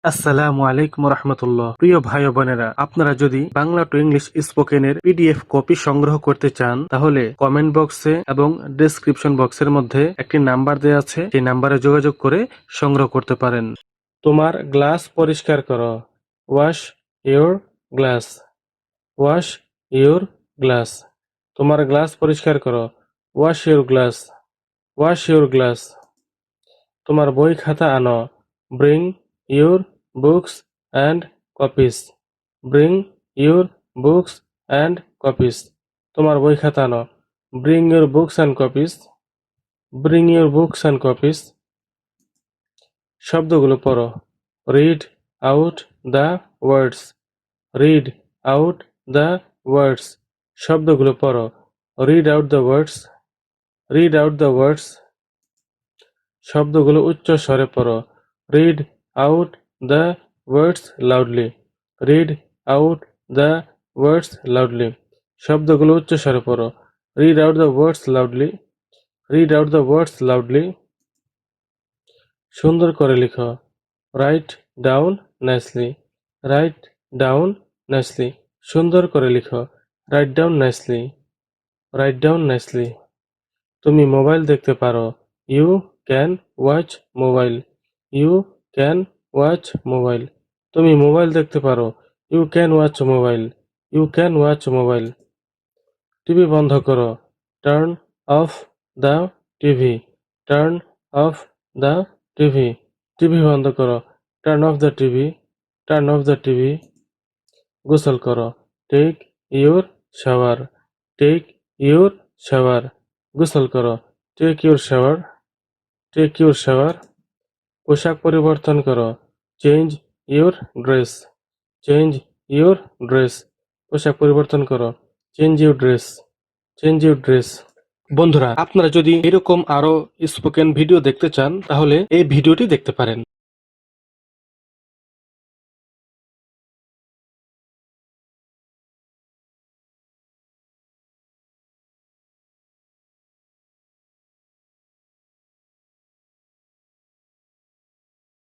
আসসালামু আলাইকুম রহমতুল্লাহ। প্রিয় ভাই ও বোনেরা, আপনারা যদি বাংলা টু ইংলিশ স্পোকেনের পিডিএফ কপি সংগ্রহ করতে চান তাহলে কমেন্ট বক্সে এবং ডেসক্রিপশন বক্সের মধ্যে একটি নাম্বার দেওয়া আছে, সেই নাম্বারে যোগাযোগ করে সংগ্রহ করতে পারেন। তোমার গ্লাস পরিষ্কার করো। Wash your glass. Wash your glass. তোমার গ্লাস পরিষ্কার করো। Wash your glass. Wash your glass. তোমার বই খাতা আনো। Bring your books and copies. Bring your books and copies. তোমার বই খাতা আনো। Bring your books and copies. Bring your books and copies. শব্দগুলো পড়ো। Read out the words. Read out the ওয়ার্ডস। শব্দগুলো পড়ো। Read out the words. Read out the ওয়ার্ডস। শব্দগুলো উচ্চ স্বরে পড়ো। Read out the words loudly. Read out the words loudly. শব্দগুলো উচ্চ স্বরে পড়ো। Read out the words loudly. Read out the words loudly. সুন্দর করে লিখো। Write down nicely. Write down nicely. সুন্দর করে লিখো। Write down nicely. Write down nicely. তুমি মোবাইল দেখতে পারো। You can watch mobile. You can watch mobile. তুমি মোবাইল দেখতে পারো। You can watch mobile. You can watch mobile. TV বন্ধ করো। Turn off the TV. Turn off the TV. TV বন্ধ করো। Turn off the TV. Turn off the TV. গোসল করো। Take your shower. Take your shower. গোসল করো। Take your shower. Take your shower. পোশাক পরিবর্তন করো। Change your dress. Change your dress. পোশাক পরিবর্তন করো। Change your dress. Change your dress. বন্ধুরা, আপনারা যদি এরকম আরো স্পোকেন ভিডিও দেখতে চান তাহলে এই ভিডিওটি দেখতে পারেন।